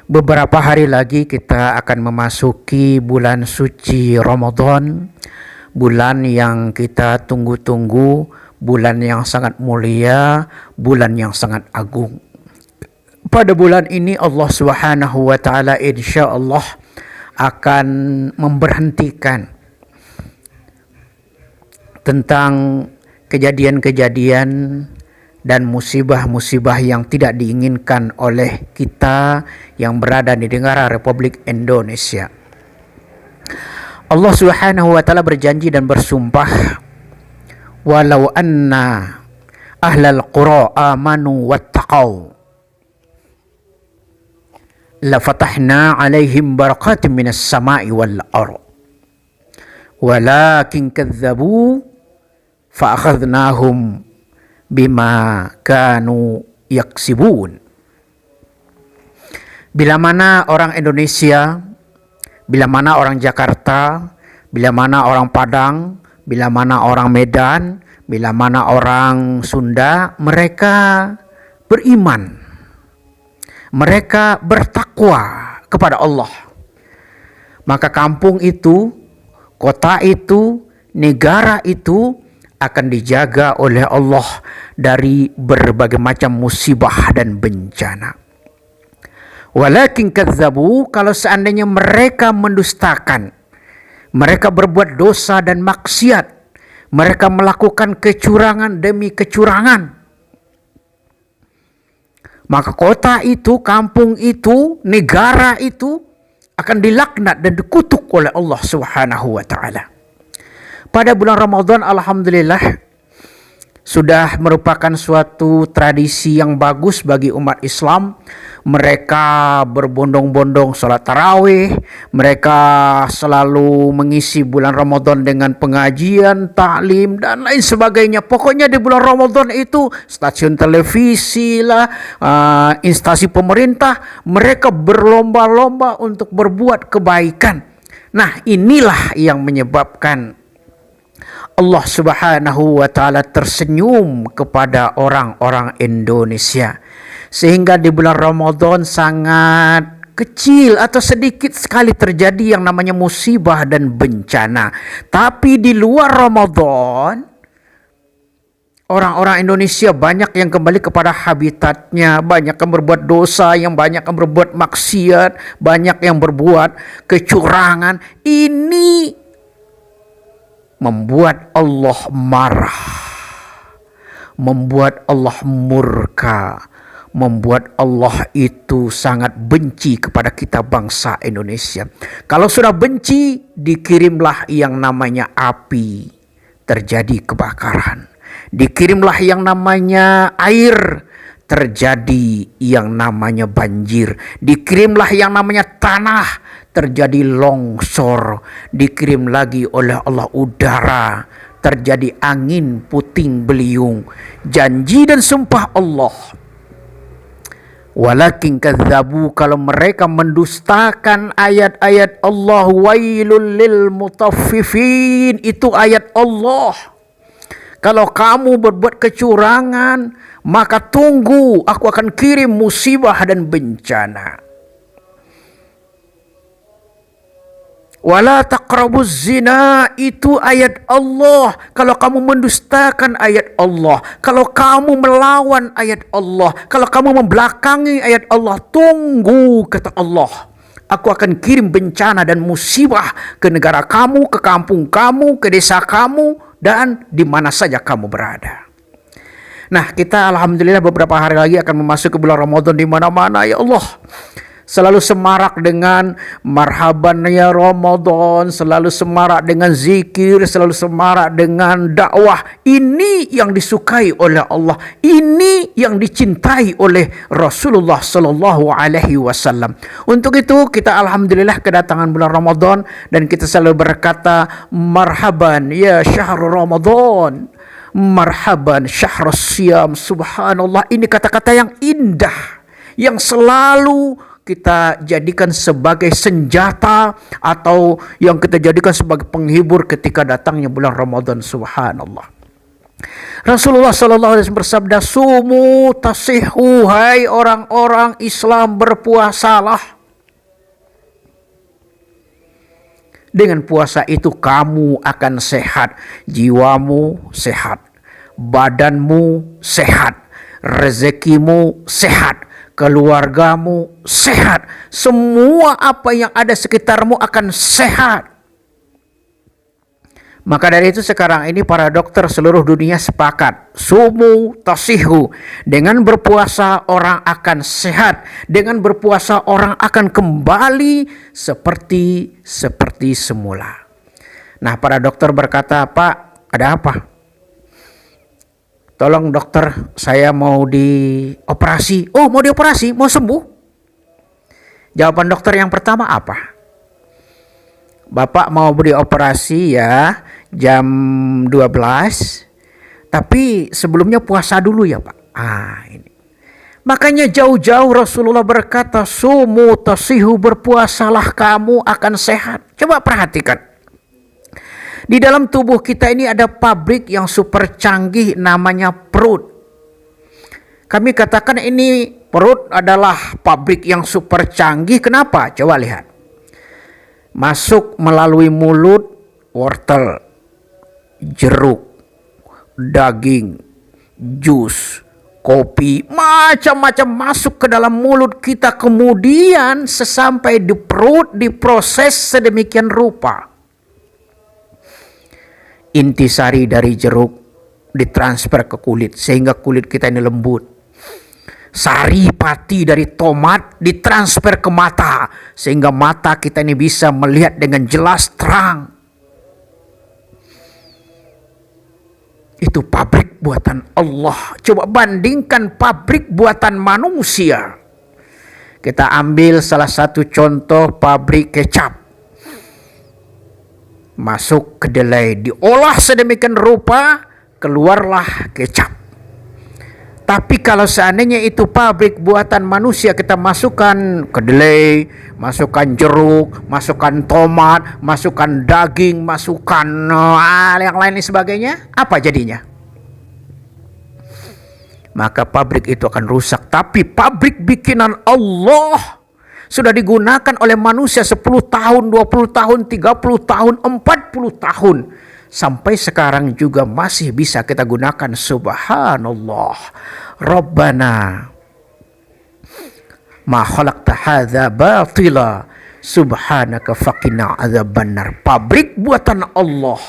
Beberapa hari lagi kita akan memasuki bulan suci Ramadan, bulan yang kita tunggu-tunggu, bulan yang sangat mulia, bulan yang sangat agung. Pada bulan ini Allah Subhanahu wa taala insyaallah akan memberhentikan tentang kejadian-kejadian dan musibah-musibah yang tidak diinginkan oleh kita yang berada di negara Republik Indonesia. Allah Subhanahu wa taala berjanji dan bersumpah, walau anna ahlal qura amanu wattaqau la fatahna alaihim barakatim minas sama'i wal ardh walakin kadzabu fa akhadnahum bima kanu yaksibun. Bila mana orang Indonesia, bila mana orang Jakarta, bila mana orang Padang, bila mana orang Medan, bila mana orang Sunda, mereka beriman, mereka bertakwa kepada Allah, maka kampung itu, kota itu, negara itu akan dijaga oleh Allah dari berbagai macam musibah dan bencana. Walakin kadzabu, kalau seandainya mereka mendustakan, mereka berbuat dosa dan maksiat, mereka melakukan kecurangan demi kecurangan, maka kota itu, kampung itu, negara itu akan dilaknat dan dikutuk oleh Allah Subhanahu wa taala. Pada bulan Ramadan alhamdulillah sudah merupakan suatu tradisi yang bagus bagi umat Islam. Mereka berbondong-bondong salat tarawih, mereka selalu mengisi bulan Ramadan dengan pengajian, taklim dan lain sebagainya. Pokoknya di bulan Ramadan itu stasiun televisi lah, instansi pemerintah, mereka berlomba-lomba untuk berbuat kebaikan. Nah, inilah yang menyebabkan Allah Subhanahu wa taala tersenyum kepada orang-orang Indonesia, sehingga di bulan Ramadan sangat kecil atau sedikit sekali terjadi yang namanya musibah dan bencana. Tapi di luar Ramadan, orang-orang Indonesia banyak yang kembali kepada habitatnya, banyak yang berbuat dosa, yang banyak yang berbuat maksiat, banyak yang berbuat kecurangan. Ini membuat Allah marah, membuat Allah murka, membuat Allah itu sangat benci kepada kita bangsa Indonesia. Kalau sudah benci, dikirimlah yang namanya api, terjadi kebakaran. Dikirimlah yang namanya air, terjadi yang namanya banjir. Dikirimlah yang namanya tanah, terjadi longsor. Dikirim lagi oleh Allah udara, terjadi angin puting beliung. Janji dan sumpah Allah, walakin kadzabu, kalau mereka mendustakan ayat-ayat Allah, wailul lil mutaffifin, itu ayat Allah. Kalau kamu berbuat kecurangan, maka tunggu, aku akan kirim musibah dan bencana. Wala taqrabuz zina, itu ayat Allah. Kalau kamu mendustakan ayat Allah, kalau kamu melawan ayat Allah, kalau kamu membelakangi ayat Allah, tunggu, kata Allah, aku akan kirim bencana dan musibah ke negara kamu, ke kampung kamu, ke desa kamu, dan di mana saja kamu berada. Nah, kita alhamdulillah beberapa hari lagi akan memasuki bulan Ramadan. Di mana-mana ya Allah selalu semarak dengan marhaban ya Ramadan, selalu semarak dengan zikir, selalu semarak dengan dakwah. Ini yang disukai oleh Allah, ini yang dicintai oleh Rasulullah sallallahu alaihi wasallam. Untuk itu kita alhamdulillah kedatangan bulan Ramadan dan kita selalu berkata marhaban ya syahrul Ramadan, marhaban syahrus siyam. Subhanallah, ini kata-kata yang indah yang selalu kita jadikan sebagai senjata atau yang kita jadikan sebagai penghibur ketika datangnya bulan Ramadan. Subhanallah. Rasulullah Shallallahu Alaihi Wasallam bersabda, "Sumu tasihu, hai orang-orang Islam, berpuasalah. Dengan puasa itu kamu akan sehat, jiwamu sehat, badanmu sehat, rezekimu sehat, keluargamu sehat, semua apa yang ada sekitarmu akan sehat." Maka dari itu sekarang ini para dokter seluruh dunia sepakat, sumu tasihu, dengan berpuasa orang akan sehat, dengan berpuasa orang akan kembali seperti semula. Nah, para dokter berkata, "Pak, ada apa? Tolong dokter, saya mau dioperasi." "Oh, mau dioperasi? Mau sembuh?" Jawaban dokter yang pertama apa? "Bapak mau dioperasi ya jam 12, tapi sebelumnya puasa dulu ya Pak." Ini. Makanya jauh-jauh Rasulullah berkata, "Sumu tasihu, berpuasalah kamu akan sehat." Coba perhatikan. Di dalam tubuh kita ini ada pabrik yang super canggih namanya perut. Kami katakan ini perut adalah pabrik yang super canggih. Kenapa? Coba lihat. Masuk melalui mulut, wortel, jeruk, daging, jus, kopi, macam-macam masuk ke dalam mulut kita. Kemudian sesampai di perut diproses sedemikian rupa. Intisari dari jeruk ditransfer ke kulit sehingga kulit kita ini lembut. Sari pati dari tomat ditransfer ke mata sehingga mata kita ini bisa melihat dengan jelas terang. Itu pabrik buatan Allah. Coba bandingkan pabrik buatan manusia. Kita ambil salah satu contoh pabrik kecap. Masuk kedelai, diolah sedemikian rupa, keluarlah kecap. Tapi kalau seandainya itu pabrik buatan manusia, kita masukkan kedelai, masukkan jeruk, masukkan tomat, masukkan daging, masukkan yang lain dan sebagainya, apa jadinya? Maka pabrik itu akan rusak. Tapi pabrik bikinan Allah sudah digunakan oleh manusia 10 tahun, 20 tahun, 30 tahun, 40 tahun. Sampai sekarang juga masih bisa kita gunakan. Subhanallah. Rabbana ma khalaqta hadza batila subhanaka faqina adzabannar. Pabrik buatan Allah.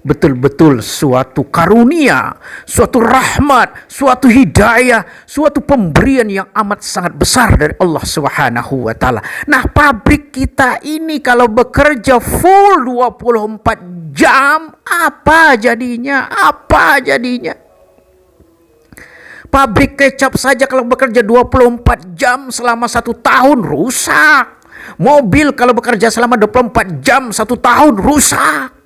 Betul-betul suatu karunia, suatu rahmat, suatu hidayah, suatu pemberian yang amat sangat besar dari Allah Subhanahu wa taala. Nah, pabrik kita ini kalau bekerja full 24 jam, apa jadinya? Apa jadinya? Pabrik kecap saja kalau bekerja 24 jam selama 1 tahun rusak. Mobil kalau bekerja selama 24 jam 1 tahun rusak.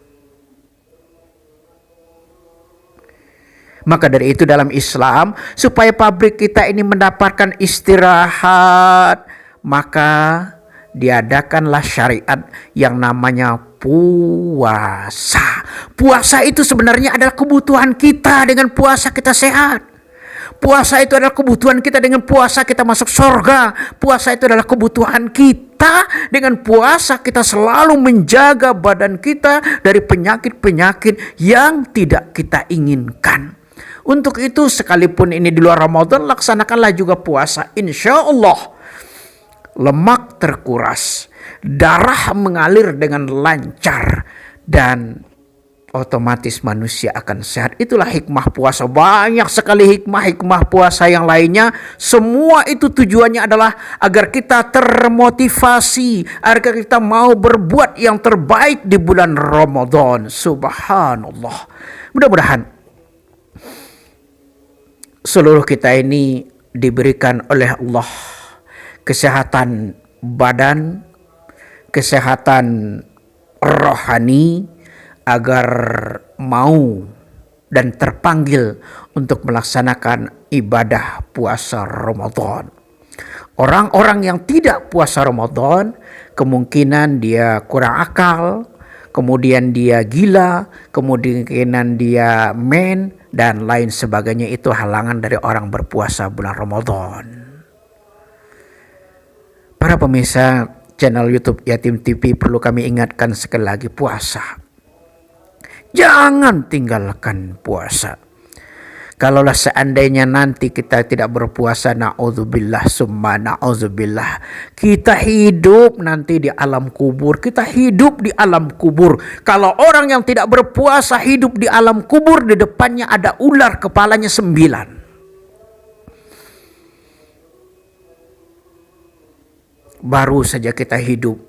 Maka dari itu dalam Islam, supaya pabrik kita ini mendapatkan istirahat, maka diadakanlah syariat yang namanya puasa. Puasa itu sebenarnya adalah kebutuhan kita. Dengan puasa kita sehat. Puasa itu adalah kebutuhan kita. Dengan puasa kita masuk surga. Puasa itu adalah kebutuhan kita. Dengan puasa kita selalu menjaga badan kita dari penyakit-penyakit yang tidak kita inginkan. Untuk itu sekalipun ini di luar Ramadan, laksanakanlah juga puasa. Insya Allah lemak terkuras, darah mengalir dengan lancar, dan otomatis manusia akan sehat. Itulah hikmah puasa. Banyak sekali hikmah-hikmah puasa yang lainnya. Semua itu tujuannya adalah agar kita termotivasi, agar kita mau berbuat yang terbaik di bulan Ramadan. Subhanallah. Mudah-mudahan seluruh kita ini diberikan oleh Allah kesehatan badan, kesehatan rohani, agar mau dan terpanggil untuk melaksanakan ibadah puasa Ramadan. Orang-orang yang tidak puasa Ramadan, kemungkinan dia kurang akal, kemudian dia gila, kemudian dia dan lain sebagainya. Itu halangan dari orang berpuasa bulan Ramadan. Para pemirsa channel YouTube Yatim TV, perlu kami ingatkan sekali lagi, puasa. Jangan tinggalkan puasa. Kalaulah seandainya nanti kita tidak berpuasa, na'udzubillah summa na'udzubillah, kita hidup nanti di alam kubur. Kita hidup di alam kubur. Kalau orang yang tidak berpuasa hidup di alam kubur, di depannya ada ular kepalanya 9. Baru saja kita hidup,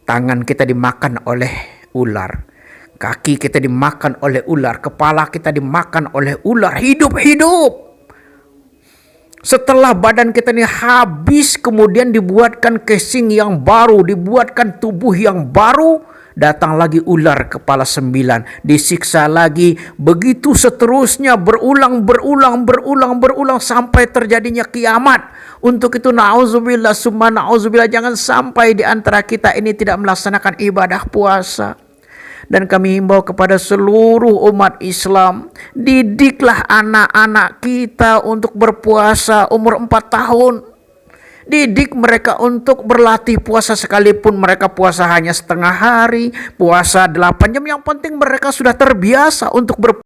tangan kita dimakan oleh ular, kaki kita dimakan oleh ular, kepala kita dimakan oleh ular, hidup-hidup. Setelah badan kita ini habis, kemudian dibuatkan casing yang baru, dibuatkan tubuh yang baru, datang lagi ular kepala 9, disiksa lagi, begitu seterusnya, berulang sampai terjadinya kiamat. Untuk itu na'udzubillah summa na'udzubillah, jangan sampai di antara kita ini tidak melaksanakan ibadah puasa. Dan kami himbau kepada seluruh umat Islam, didiklah anak-anak kita untuk berpuasa umur 4 tahun. Didik mereka untuk berlatih puasa, sekalipun mereka puasa hanya setengah hari, puasa 8 jam. Yang penting mereka sudah terbiasa untuk berpuasa.